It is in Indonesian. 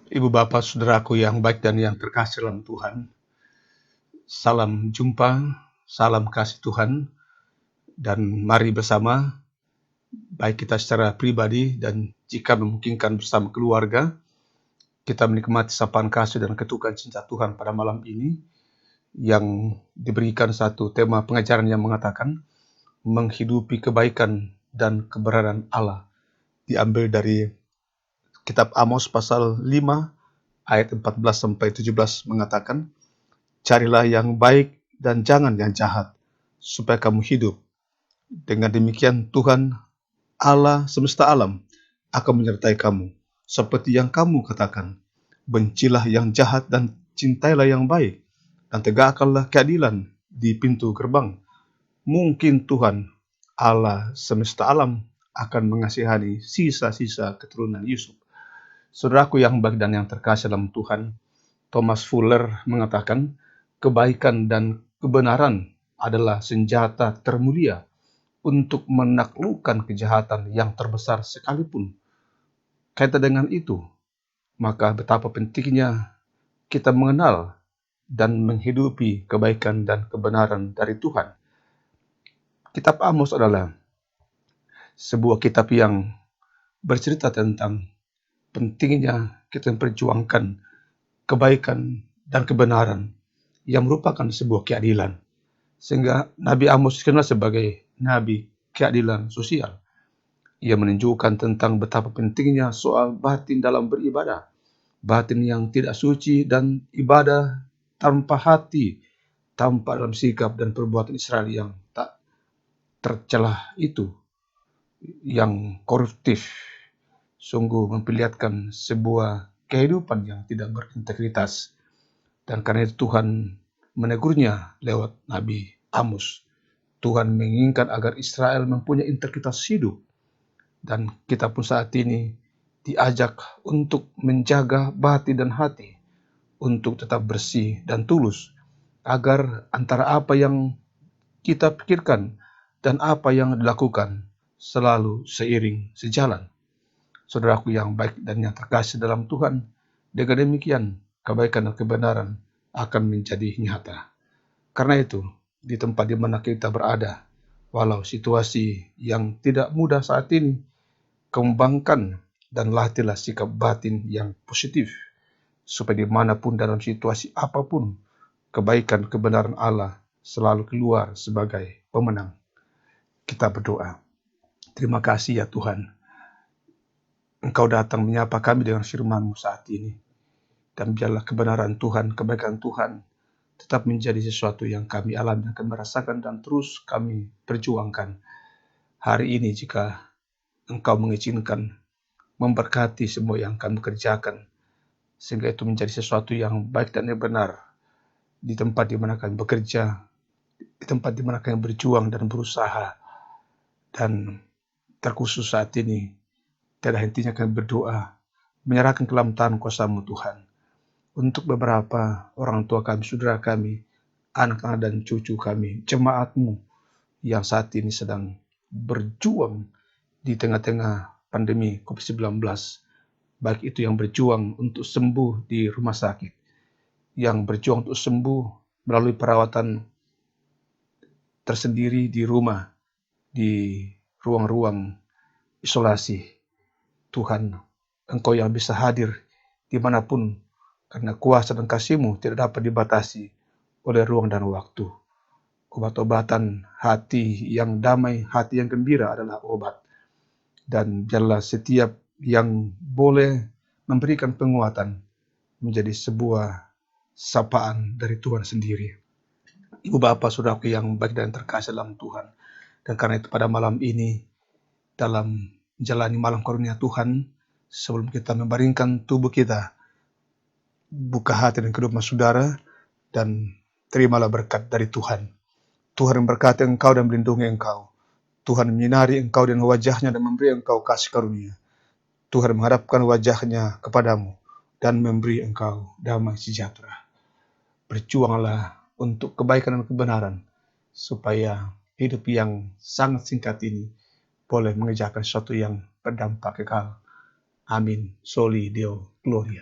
Ibu bapak saudaraku yang baik dan yang terkasih dalam Tuhan, salam jumpa, salam kasih Tuhan, dan mari bersama, baik kita secara pribadi dan jika memungkinkan bersama keluarga, kita menikmati sapaan kasih dan ketukan cinta Tuhan pada malam ini, yang diberikan satu tema pengajaran yang mengatakan, menghidupi kebaikan dan kebenaran Allah, diambil dari kitab Amos pasal 5, ayat 14-17 mengatakan, carilah yang baik dan jangan yang jahat, supaya kamu hidup. Dengan demikian Tuhan Allah semesta alam akan menyertai kamu, seperti yang kamu katakan. Bencilah yang jahat dan cintailah yang baik, dan tegakkanlah keadilan di pintu gerbang. Mungkin Tuhan Allah semesta alam akan mengasihani sisa-sisa keturunan Yusuf. Saudaraku yang baik dan yang terkasih dalam Tuhan, Thomas Fuller mengatakan, kebaikan dan kebenaran adalah senjata termulia untuk menaklukkan kejahatan yang terbesar sekalipun. Kaitan dengan itu, maka betapa pentingnya kita mengenal dan menghidupi kebaikan dan kebenaran dari Tuhan. Kitab Amos adalah sebuah kitab yang bercerita tentang pentingnya kita memperjuangkan kebaikan dan kebenaran yang merupakan sebuah keadilan. Sehingga Nabi Amos dikenal sebagai Nabi keadilan sosial. Ia menunjukkan tentang betapa pentingnya soal batin dalam beribadah. Batin yang tidak suci dan ibadah tanpa hati, tanpa dalam sikap dan perbuatan Israel yang tak tercelah itu, yang koruptif, sungguh memperlihatkan sebuah kehidupan yang tidak berintegritas. Dan karena itu Tuhan menegurnya lewat Nabi Amos. Tuhan menginginkan agar Israel mempunyai integritas hidup. Dan kita pun saat ini diajak untuk menjaga batin dan hati, untuk tetap bersih dan tulus, agar antara apa yang kita pikirkan dan apa yang dilakukan selalu seiring sejalan. Saudaraku yang baik dan yang terkasih dalam Tuhan, dengan demikian kebaikan dan kebenaran akan menjadi nyata. Karena itu, di tempat di mana kita berada, walau situasi yang tidak mudah saat ini, kembangkan dan latihlah sikap batin yang positif, supaya dimanapun dalam situasi apapun, kebaikan kebenaran Allah selalu keluar sebagai pemenang. Kita berdoa. Terima kasih ya Tuhan, Engkau datang menyapa kami dengan firman-Mu saat ini. Dan biarlah kebenaran Tuhan, kebaikan Tuhan tetap menjadi sesuatu yang kami alami, akan merasakan dan terus kami perjuangkan. Hari ini jika Engkau mengizinkan, memberkati semua yang kami kerjakan, sehingga itu menjadi sesuatu yang baik dan yang benar di tempat di mana kami bekerja, di tempat di mana kami berjuang dan berusaha. Dan terkhusus saat ini, tiada hentinya kami berdoa, menyerahkan ke dalam tangan kuasa-Mu Tuhan, untuk beberapa orang tua kami, saudara kami, anak-anak dan cucu kami, jemaat-Mu yang saat ini sedang berjuang di tengah-tengah pandemi COVID-19, baik itu yang berjuang untuk sembuh di rumah sakit, yang berjuang untuk sembuh melalui perawatan tersendiri di rumah, di ruang-ruang isolasi. Tuhan, Engkau yang bisa hadir dimanapun, karena kuasa dan kasih-Mu tidak dapat dibatasi oleh ruang dan waktu. Obat-obatan hati yang damai, hati yang gembira adalah obat. Dan biarlah setiap yang boleh memberikan penguatan menjadi sebuah sapaan dari Tuhan sendiri. Ibu Bapa saudaraku yang baik dan terkasih dalam Tuhan. Dan karena itu pada malam ini, dalam menjalani malam karunia Tuhan, sebelum kita membaringkan tubuh kita, buka hati dan kehidupan saudara, dan terimalah berkat dari Tuhan. Tuhan memberkati engkau dan melindungi engkau. Tuhan menyinari engkau dengan wajahnya dan memberi engkau kasih karunia. Tuhan menghadapkan wajahnya kepadamu dan memberi engkau damai sejahtera. Berjuanglah untuk kebaikan dan kebenaran, supaya hidup yang sangat singkat ini boleh mengerjakan sesuatu yang berdampak kekal. Amin. Soli Deo Gloria.